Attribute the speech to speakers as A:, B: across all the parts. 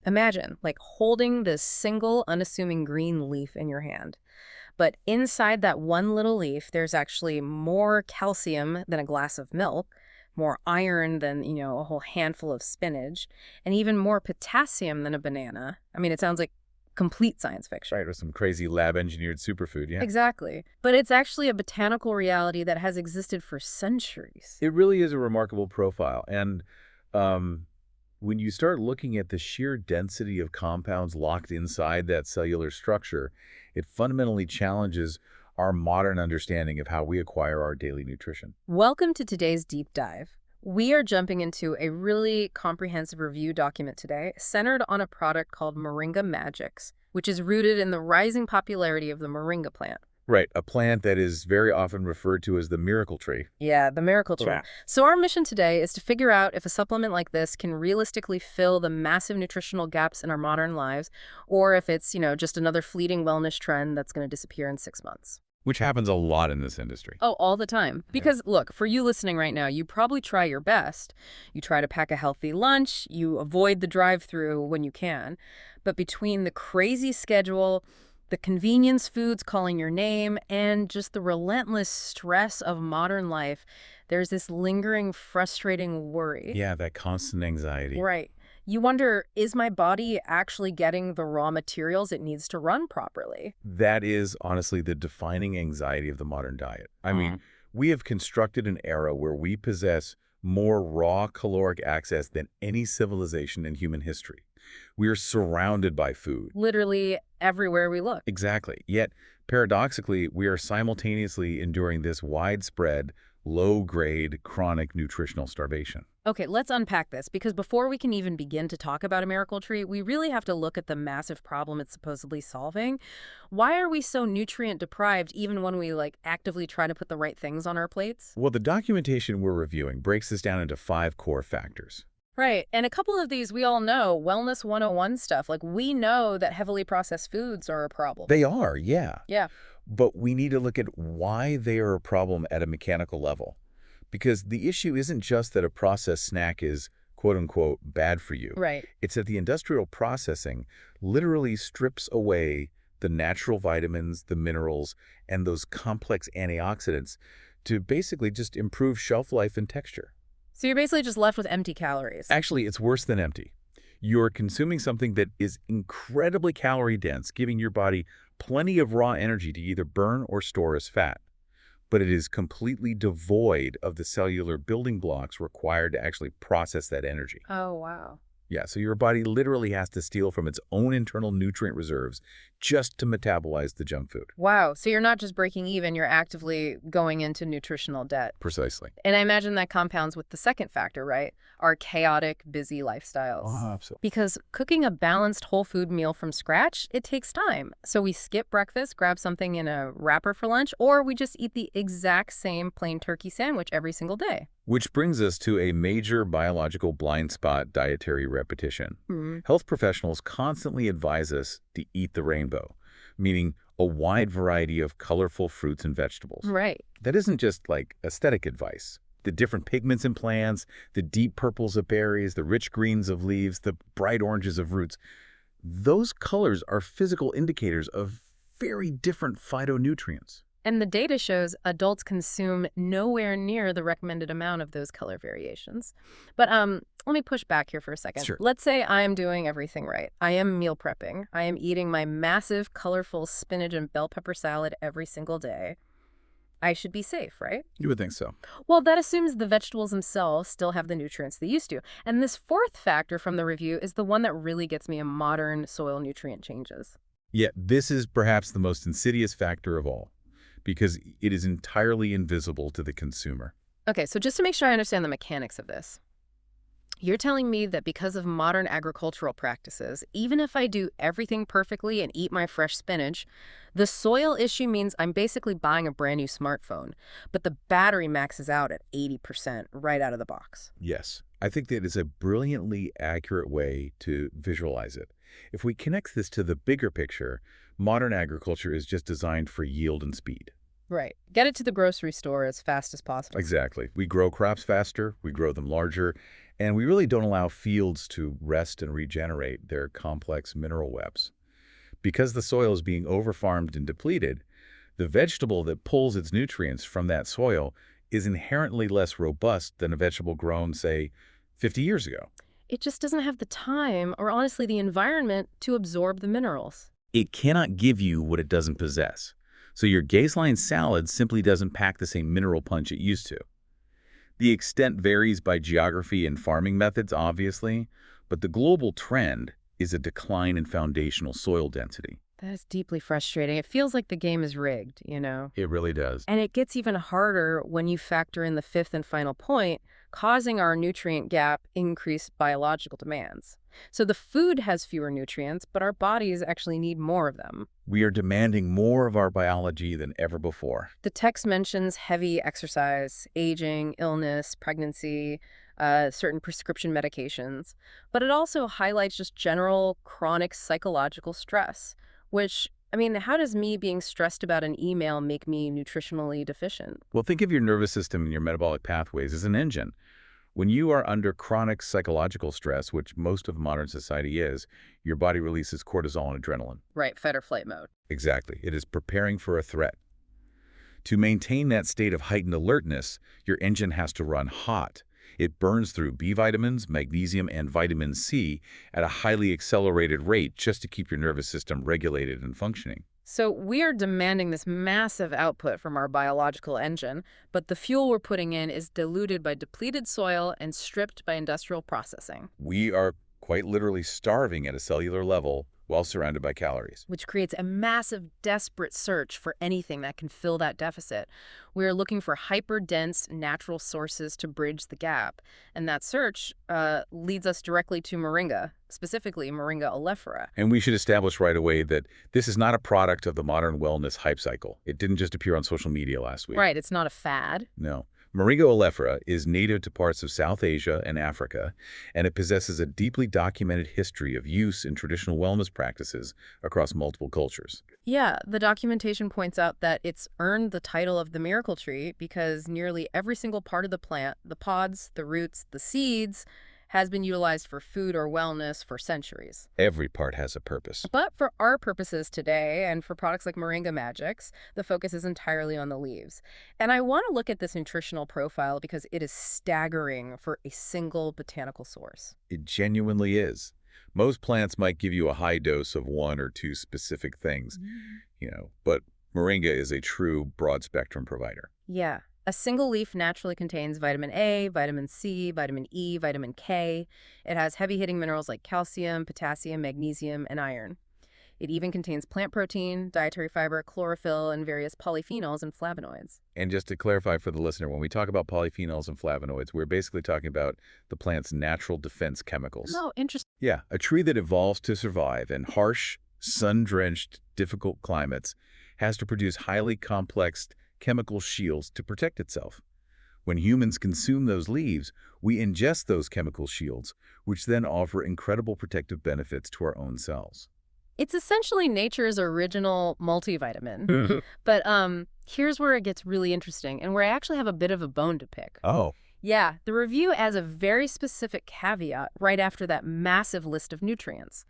A: Imagine, like, holding this single, unassuming green leaf in your hand. But inside that one little leaf, there's actually more calcium than a glass of milk, more iron than, a whole handful of spinach, and even more potassium than a banana. I mean, it sounds like complete science fiction.
B: Right, or some crazy lab-engineered superfood, yeah.
A: Exactly. But it's actually a botanical reality that has existed for centuries.
B: It really is a remarkable profile. And um, when you start looking at the sheer density of compounds locked inside that cellular structure, it fundamentally challenges our modern understanding of how we acquire our daily nutrition.
A: Welcome to today's deep dive. We are jumping into a really comprehensive review document today centered on a product called Moringa Magics, which is rooted in the rising popularity of the moringa plant.
B: Right, a plant that is very often referred to as the miracle tree.
A: Yeah, the miracle tree.
B: Yeah.
A: So our mission today is to figure out if a supplement like this can realistically fill the massive nutritional gaps in our modern lives, or if it's, just another fleeting wellness trend that's going to disappear in 6 months.
B: Which happens a lot in this industry.
A: Oh, all the time. Because, look, for you listening right now, you probably try your best. You try to pack a healthy lunch. You avoid the drive-through when you can. But between the crazy schedule, the convenience foods calling your name, and just the relentless stress of modern life, there's this lingering, frustrating worry.
B: Yeah, that constant anxiety.
A: Right. You wonder, is my body actually getting the raw materials it needs to run properly?
B: That is honestly the defining anxiety of the modern diet. I mean, we have constructed an era where we possess more raw caloric access than any civilization in human history. We are surrounded by food.
A: Literally everywhere we look.
B: Exactly. Yet, paradoxically, we are simultaneously enduring this widespread, low-grade, chronic nutritional starvation.
A: Okay, let's unpack this, because before we can even begin to talk about a miracle tree, we really have to look at the massive problem it's supposedly solving. Why are we so nutrient deprived even when we actively try to put the right things on our plates?
B: Well, the documentation we're reviewing breaks this down into 5 core factors.
A: Right, and a couple of these we all know, Wellness 101 stuff. We know that heavily processed foods are a problem.
B: They are, yeah.
A: Yeah.
B: But we need to look at why they are a problem at a mechanical level. Because the issue isn't just that a processed snack is, quote-unquote, bad for you.
A: Right.
B: It's that the industrial processing literally strips away the natural vitamins, the minerals, and those complex antioxidants to basically just improve shelf life and texture.
A: So you're basically just left with empty calories.
B: Actually, it's worse than empty. You're consuming something that is incredibly calorie-dense, giving your body plenty of raw energy to either burn or store as fat. But it is completely devoid of the cellular building blocks required to actually process that energy.
A: Oh, wow.
B: Yeah, so your body literally has to steal from its own internal nutrient reserves just to metabolize the junk food.
A: Wow. So you're not just breaking even, you're actively going into nutritional debt.
B: Precisely.
A: And I imagine that compounds with the second factor, right? Our chaotic, busy lifestyles.
B: Oh, absolutely.
A: Because cooking a balanced whole food meal from scratch, it takes time. So we skip breakfast, grab something in a wrapper for lunch, or we just eat the exact same plain turkey sandwich every single day.
B: Which brings us to a major biological blind spot: dietary repetition. Health professionals constantly advise us to eat the rainbow, meaning a wide variety of colorful fruits and vegetables.
A: Right.
B: That isn't just aesthetic advice. The different pigments in plants, the deep purples of berries, the rich greens of leaves, the bright oranges of roots, those colors are physical indicators of very different phytonutrients.
A: And the data shows adults consume nowhere near the recommended amount of those color variations. But let me push back here for a second.
B: Sure.
A: Let's say I am doing everything right. I am meal prepping. I am eating my massive, colorful spinach and bell pepper salad every single day. I should be safe, right?
B: You would think so.
A: Well, that assumes the vegetables themselves still have the nutrients they used to. And this fourth factor from the review is the one that really gets me in modern soil nutrient changes.
B: Yet this is perhaps the most insidious factor of all, because it is entirely invisible to the consumer.
A: Okay, so just to make sure I understand the mechanics of this, you're telling me that because of modern agricultural practices, even if I do everything perfectly and eat my fresh spinach, the soil issue means I'm basically buying a brand new smartphone, but the battery maxes out at 80% right out of the box.
B: Yes, I think that is a brilliantly accurate way to visualize it. If we connect this to the bigger picture, modern agriculture is just designed for yield and speed.
A: Right. Get it to the grocery store as fast as possible.
B: Exactly. We grow crops faster, we grow them larger, and we really don't allow fields to rest and regenerate their complex mineral webs. Because the soil is being overfarmed and depleted, the vegetable that pulls its nutrients from that soil is inherently less robust than a vegetable grown, say, 50 years ago.
A: It just doesn't have the time or honestly the environment to absorb the minerals.
B: It cannot give you what it doesn't possess. So your gaze-lined salad simply doesn't pack the same mineral punch it used to. The extent varies by geography and farming methods, obviously, but the global trend is a decline in foundational soil density.
A: That is deeply frustrating. It feels like the game is rigged,
B: It really does.
A: And it gets even harder when you factor in the fifth and final point, causing our nutrient gap increased biological demands. So the food has fewer nutrients, but our bodies actually need more of them.
B: We are demanding more of our biology than ever before.
A: The text mentions heavy exercise, aging, illness, pregnancy, certain prescription medications, but it also highlights just general chronic psychological stress, which, how does me being stressed about an email make me nutritionally deficient?
B: Well, think of your nervous system and your metabolic pathways as an engine. When you are under chronic psychological stress, which most of modern society is, your body releases cortisol and adrenaline.
A: Right, fight or flight mode.
B: Exactly. It is preparing for a threat. To maintain that state of heightened alertness, your engine has to run hot. It burns through B vitamins, magnesium, and vitamin C at a highly accelerated rate just to keep your nervous system regulated and functioning.
A: So we are demanding this massive output from our biological engine, but the fuel we're putting in is diluted by depleted soil and stripped by industrial processing,
B: We are quite literally starving at a cellular level while surrounded by calories.
A: which creates a massive, desperate search for anything that can fill that deficit. We're looking for hyper-dense natural sources to bridge the gap, and that search leads us directly to moringa, specifically Moringa oleifera.
B: And we should establish right away that this is not a product of the modern wellness hype cycle. It didn't just appear on social media last week.
A: Right, it's not a fad.
B: No. Moringa oleifera is native to parts of South Asia and Africa, and it possesses a deeply documented history of use in traditional wellness practices across multiple cultures.
A: Yeah, the documentation points out that it's earned the title of the miracle tree because nearly every single part of the plant, the pods, the roots, the seeds, has been utilized for food or wellness for centuries.
B: Every part has a purpose.
A: But for our purposes today, and for products like Moringa Magics, the focus is entirely on the leaves. And I want to look at this nutritional profile because it is staggering for a single botanical source.
B: It genuinely is. Most plants might give you a high dose of one or two specific things, but moringa is a true broad-spectrum provider.
A: Yeah. A single leaf naturally contains vitamin A, vitamin C, vitamin E, vitamin K. It has heavy-hitting minerals like calcium, potassium, magnesium, and iron. It even contains plant protein, dietary fiber, chlorophyll, and various polyphenols and flavonoids.
B: And just to clarify for the listener, when we talk about polyphenols and flavonoids, we're basically talking about the plant's natural defense chemicals.
A: Oh, interesting.
B: Yeah, a tree that evolves to survive in harsh, sun-drenched, difficult climates has to produce highly complex chemical shields to protect itself. When humans consume those leaves, we ingest those chemical shields, which then offer incredible protective benefits to our own cells.
A: It's essentially nature's original multivitamin. But here's where it gets really interesting and where I actually have a bit of a bone to pick.
B: Oh.
A: Yeah, the review adds a very specific caveat right after that massive list of nutrients.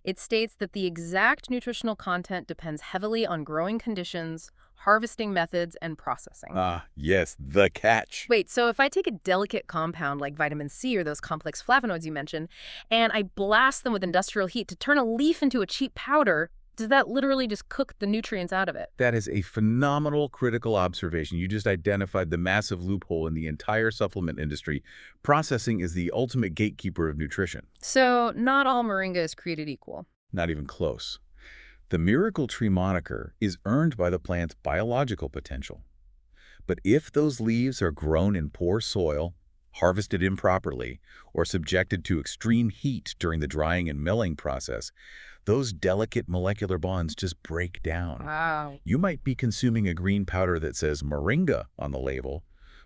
A: It states that the exact nutritional content depends heavily on growing conditions, harvesting methods, and processing.
B: Yes, the catch.
A: Wait, so if I take a delicate compound like vitamin C or those complex flavonoids you mentioned, and I blast them with industrial heat to turn a leaf into a cheap powder, does that literally just cook the nutrients out of it?
B: That is a phenomenal critical observation. You just identified the massive loophole in the entire supplement industry. Processing is the ultimate gatekeeper of nutrition.
A: So not all moringa is created equal.
B: Not even close. The miracle tree moniker is earned by the plant's biological potential. But if those leaves are grown in poor soil, harvested improperly, or subjected to extreme heat during the drying and milling process, those delicate molecular bonds just break down.
A: Wow.
B: You might be consuming a green powder that says moringa on the label,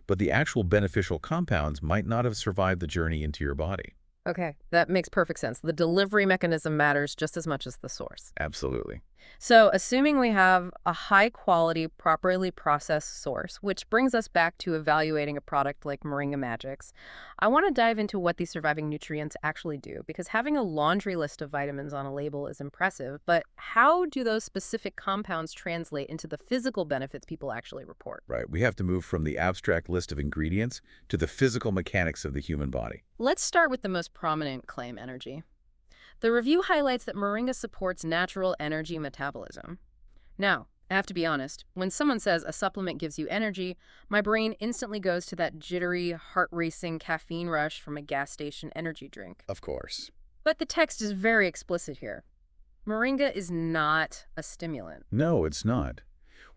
B: but the actual beneficial compounds might not have survived the journey into your body.
A: Okay, that makes perfect sense. The delivery mechanism matters just as much as the source.
B: Absolutely.
A: So, assuming we have a high quality, properly processed source, which brings us back to evaluating a product like Moringa Magics, I want to dive into what these surviving nutrients actually do, because having a laundry list of vitamins on a label is impressive, but how do those specific compounds translate into the physical benefits people actually report?
B: Right. We have to move from the abstract list of ingredients to the physical mechanics of the human body.
A: Let's start with the most prominent claim, energy. The review highlights that moringa supports natural energy metabolism. Now, I have to be honest, when someone says a supplement gives you energy, my brain instantly goes to that jittery, heart-racing caffeine rush from a gas station energy drink.
B: Of course.
A: But the text is very explicit here. Moringa is not a stimulant.
B: No, it's not.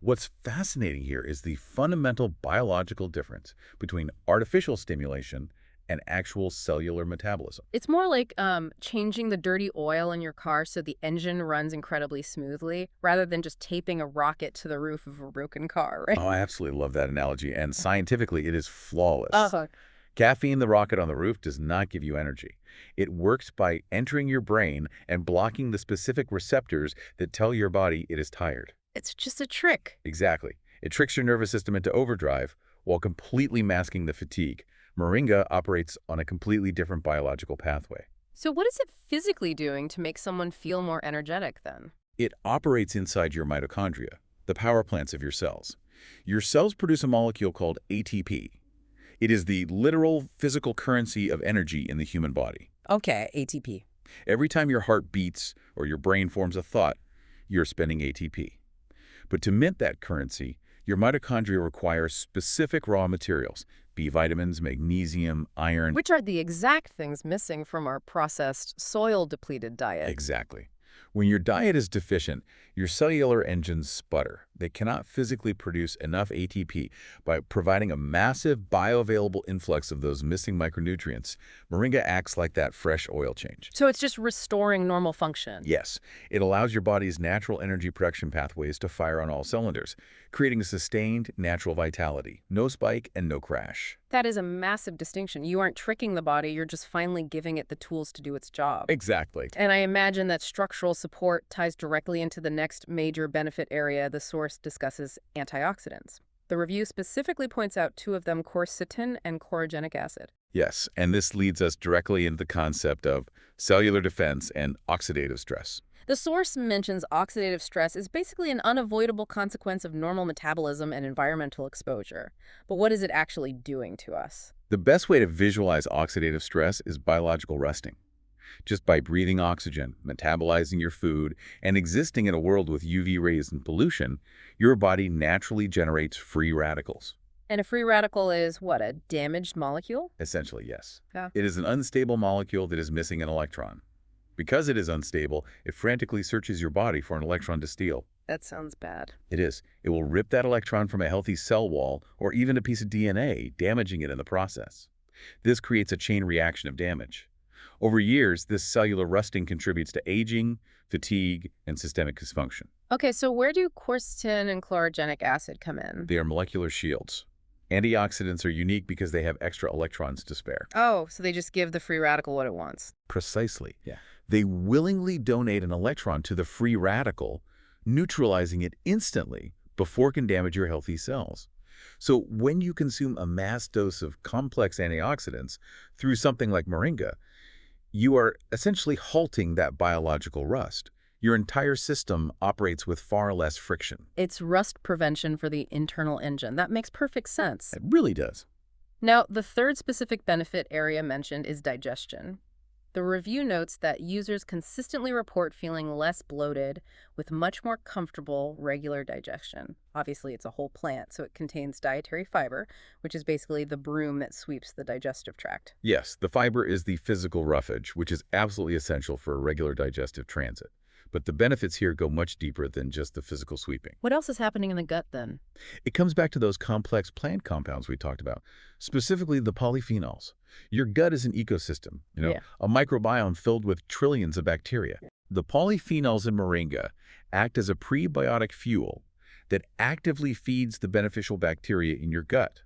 B: What's fascinating here is the fundamental biological difference between artificial stimulation and actual cellular metabolism.
A: It's more like changing the dirty oil in your car so the engine runs incredibly smoothly, rather than just taping a rocket to the roof of a broken car, right?
B: Oh, I absolutely love that analogy, and scientifically it is flawless.
A: Uh-huh.
B: Caffeine, the rocket on the roof, does not give you energy. It works by entering your brain and blocking the specific receptors that tell your body it is tired.
A: It's just a trick.
B: Exactly. It tricks your nervous system into overdrive while completely masking the fatigue. Moringa operates on a completely different biological pathway.
A: So what is it physically doing to make someone feel more energetic then?
B: It operates inside your mitochondria, the power plants of your cells. Your cells produce a molecule called ATP. It is the literal physical currency of energy in the human body.
A: Okay, ATP.
B: Every time your heart beats or your brain forms a thought, you're spending ATP. But to mint that currency, your mitochondria require specific raw materials, B vitamins, magnesium, iron.
A: Which are the exact things missing from our processed, soil-depleted diet.
B: Exactly. When your diet is deficient, your cellular engines sputter. They cannot physically produce enough ATP. By providing a massive bioavailable influx of those missing micronutrients, moringa acts like that fresh oil change.
A: So it's just restoring normal function.
B: Yes, it allows your body's natural energy production pathways to fire on all cylinders, creating a sustained, natural vitality. No spike and no crash.
A: That is a massive distinction. You aren't tricking the body, you're just finally giving it the tools to do its job.
B: Exactly.
A: And I imagine that structural support ties directly into the next major benefit area the source discusses: antioxidants. The review specifically points out two of them, quercetin and chlorogenic acid.
B: Yes, and this leads us directly into the concept of cellular defense and oxidative stress.
A: The source mentions oxidative stress is basically an unavoidable consequence of normal metabolism and environmental exposure. But what is it actually doing to us?
B: The best way to visualize oxidative stress is biological resting. Just by breathing oxygen, metabolizing your food, and existing in a world with UV rays and pollution, your body naturally generates free radicals.
A: And a free radical is, what, a damaged molecule?
B: Essentially, yes.
A: Yeah.
B: It is an unstable molecule that is missing an electron. Because it is unstable, it frantically searches your body for an electron to steal.
A: That sounds bad.
B: It is. It will rip that electron from a healthy cell wall or even a piece of DNA, damaging it in the process. This creates a chain reaction of damage. Over years, this cellular rusting contributes to aging, fatigue, and systemic dysfunction.
A: Okay, so where do quercetin and chlorogenic acid come in?
B: They are molecular shields. Antioxidants are unique because they have extra electrons to spare.
A: Oh, so they just give the free radical what it wants.
B: Precisely. Yeah. They willingly donate an electron to the free radical, neutralizing it instantly before it can damage your healthy cells. So when you consume a mass dose of complex antioxidants through something like moringa, you are essentially halting that biological rust. Your entire system operates with far less friction.
A: It's rust prevention for the internal engine. That makes perfect sense.
B: It really does.
A: Now, the third specific benefit area mentioned is digestion. The review notes that users consistently report feeling less bloated with much more comfortable, regular digestion. Obviously, it's a whole plant, so it contains dietary fiber, which is basically the broom that sweeps the digestive tract.
B: Yes, the fiber is the physical roughage, which is absolutely essential for a regular digestive transit. But the benefits here go much deeper than just the physical sweeping.
A: What else is happening in the gut then?
B: It comes back to those complex plant compounds we talked about, specifically the polyphenols. Your gut is an ecosystem, a microbiome filled with trillions of bacteria. The polyphenols in moringa act as a prebiotic fuel that actively feeds the beneficial bacteria in your gut,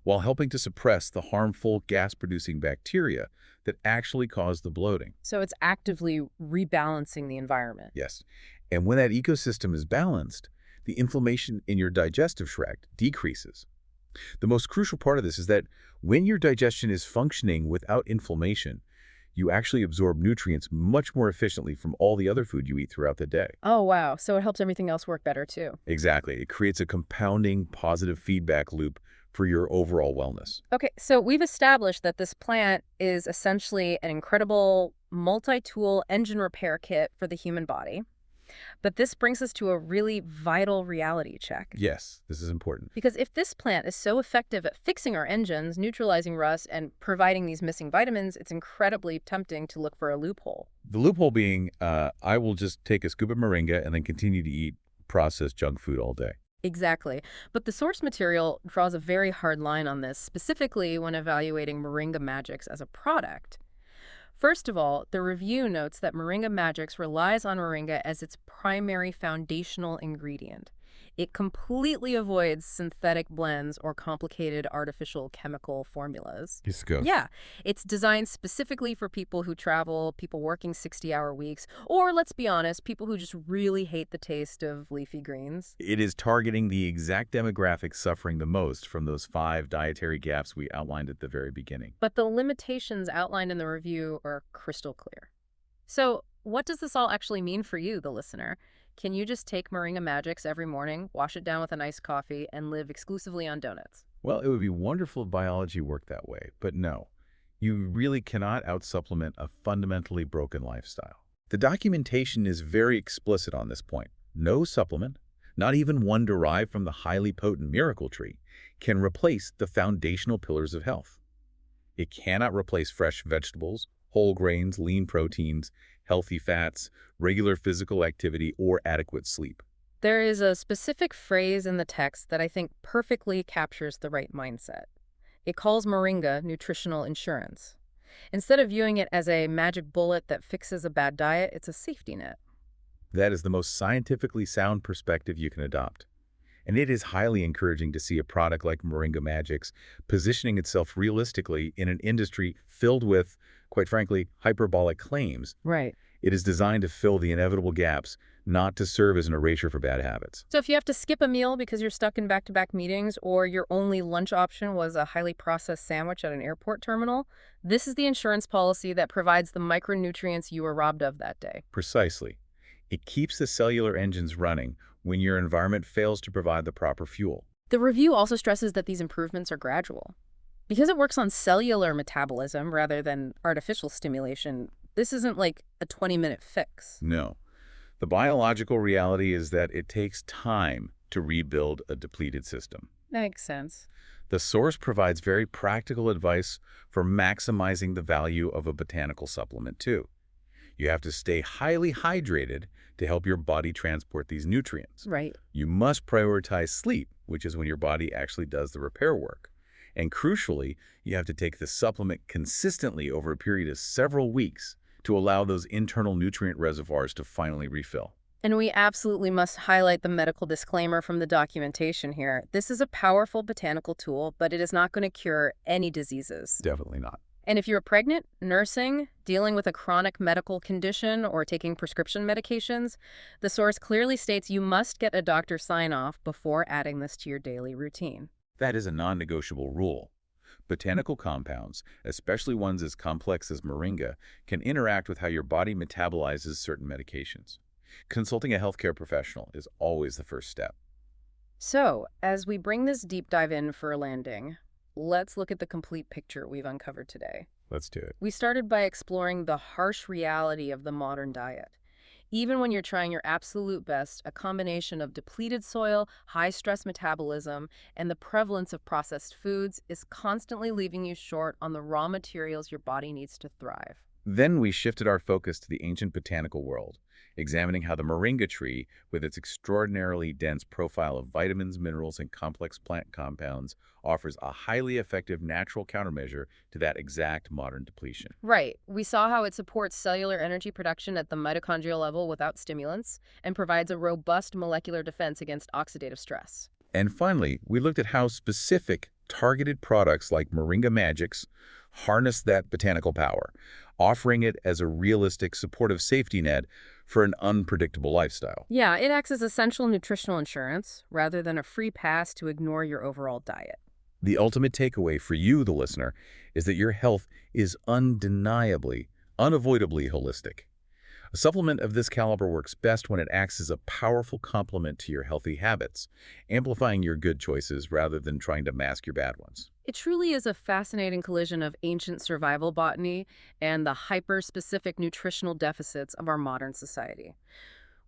B: while helping to suppress the harmful gas-producing bacteria that actually cause the bloating.
A: So it's actively rebalancing the environment.
B: Yes, And when that ecosystem is balanced, the inflammation in your digestive tract decreases. The most crucial part of this is that when your digestion is functioning without inflammation, you actually absorb nutrients much more efficiently from all the other food you eat throughout the day.
A: Oh, wow. So it helps everything else work better too.
B: Exactly. It creates a compounding positive feedback loop for your overall wellness.
A: Okay, so we've established that this plant is essentially an incredible multi-tool engine repair kit for the human body. But this brings us to a really vital reality check.
B: Yes, this is important.
A: Because if this plant is so effective at fixing our engines, neutralizing rust, and providing these missing vitamins, it's incredibly tempting to look for a loophole.
B: The loophole being, I will just take a scoop of moringa and then continue to eat processed junk food all day.
A: Exactly. But the source material draws a very hard line on this, specifically when evaluating Moringa Magics as a product. First of all, the review notes that Moringa Magics relies on moringa as its primary foundational ingredient. It completely avoids synthetic blends or complicated artificial chemical formulas.
B: Yes, go.
A: Yeah, it's designed specifically for people who travel, people working 60-hour weeks, or let's be honest, people who just really hate the taste of leafy greens.
B: It is targeting the exact demographics suffering the most from those 5 dietary gaps we outlined at the very beginning.
A: But the limitations outlined in the review are crystal clear. So what does this all actually mean for you, the listener? Can you just take Moringa Magics every morning, wash it down with a nice coffee, and live exclusively on donuts?
B: Well, it would be wonderful if biology worked that way, but no. You really cannot out-supplement a fundamentally broken lifestyle. The documentation is very explicit on this point. No supplement, not even one derived from the highly potent miracle tree, can replace the foundational pillars of health. It cannot replace fresh vegetables, whole grains, lean proteins, healthy fats, regular physical activity, or adequate sleep.
A: There is a specific phrase in the text that I think perfectly captures the right mindset. It calls moringa nutritional insurance. Instead of viewing it as a magic bullet that fixes a bad diet, it's a safety net.
B: That is the most scientifically sound perspective you can adopt. And it is highly encouraging to see a product like Moringa Magics positioning itself realistically in an industry filled with, quite frankly, hyperbolic claims.
A: Right.
B: It is designed to fill the inevitable gaps, not to serve as an erasure for bad habits.
A: So if you have to skip a meal because you're stuck in back-to-back meetings, or your only lunch option was a highly processed sandwich at an airport terminal, this is the insurance policy that provides the micronutrients you were robbed of that day.
B: Precisely. It keeps the cellular engines running when your environment fails to provide the proper fuel.
A: The review also stresses that these improvements are gradual. Because it works on cellular metabolism rather than artificial stimulation, this isn't like a 20-minute fix.
B: No. The biological reality is that it takes time to rebuild a depleted system.
A: That makes sense.
B: The source provides very practical advice for maximizing the value of a botanical supplement, too. You have to stay highly hydrated to help your body transport these nutrients.
A: Right.
B: You must prioritize sleep, which is when your body actually does the repair work. And crucially, you have to take the supplement consistently over a period of several weeks to allow those internal nutrient reservoirs to finally refill.
A: And we absolutely must highlight the medical disclaimer from the documentation here. This is a powerful botanical tool, but it is not going to cure any diseases.
B: Definitely not.
A: And if you're pregnant, nursing, dealing with a chronic medical condition, or taking prescription medications, the source clearly states you must get a doctor's sign-off before adding this to your daily routine.
B: That is a non-negotiable rule. Botanical compounds, especially ones as complex as moringa, can interact with how your body metabolizes certain medications. Consulting a healthcare professional is always the first step.
A: So, as we bring this deep dive in for a landing, let's look at the complete picture we've uncovered today.
B: Let's do it.
A: We started by exploring the harsh reality of the modern diet. Even when you're trying your absolute best, a combination of depleted soil, high-stress metabolism, and the prevalence of processed foods is constantly leaving you short on the raw materials your body needs to thrive.
B: Then we shifted our focus to the ancient botanical world, examining how the moringa tree, with its extraordinarily dense profile of vitamins, minerals, and complex plant compounds, offers a highly effective natural countermeasure to that exact modern depletion.
A: Right. We saw how it supports cellular energy production at the mitochondrial level without stimulants and provides a robust molecular defense against oxidative stress.
B: And finally, we looked at how specific, targeted products like Moringa Magics harness that botanical power, offering it as a realistic supportive safety net for an unpredictable lifestyle.
A: Yeah, it acts as essential nutritional insurance rather than a free pass to ignore your overall diet.
B: The ultimate takeaway for you, the listener, is that your health is undeniably, unavoidably holistic. A supplement of this caliber works best when it acts as a powerful complement to your healthy habits, amplifying your good choices rather than trying to mask your bad ones.
A: It truly is a fascinating collision of ancient survival botany and the hyper-specific nutritional deficits of our modern society.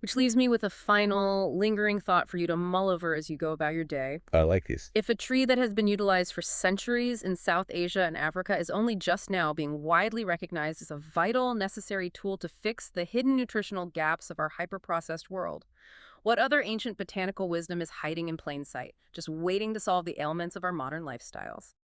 A: Which leaves me with a final, lingering thought for you to mull over as you go about your day.
B: I like this.
A: If a tree that has been utilized for centuries in South Asia and Africa is only just now being widely recognized as a vital, necessary tool to fix the hidden nutritional gaps of our hyper-processed world, what other ancient botanical wisdom is hiding in plain sight, just waiting to solve the ailments of our modern lifestyles?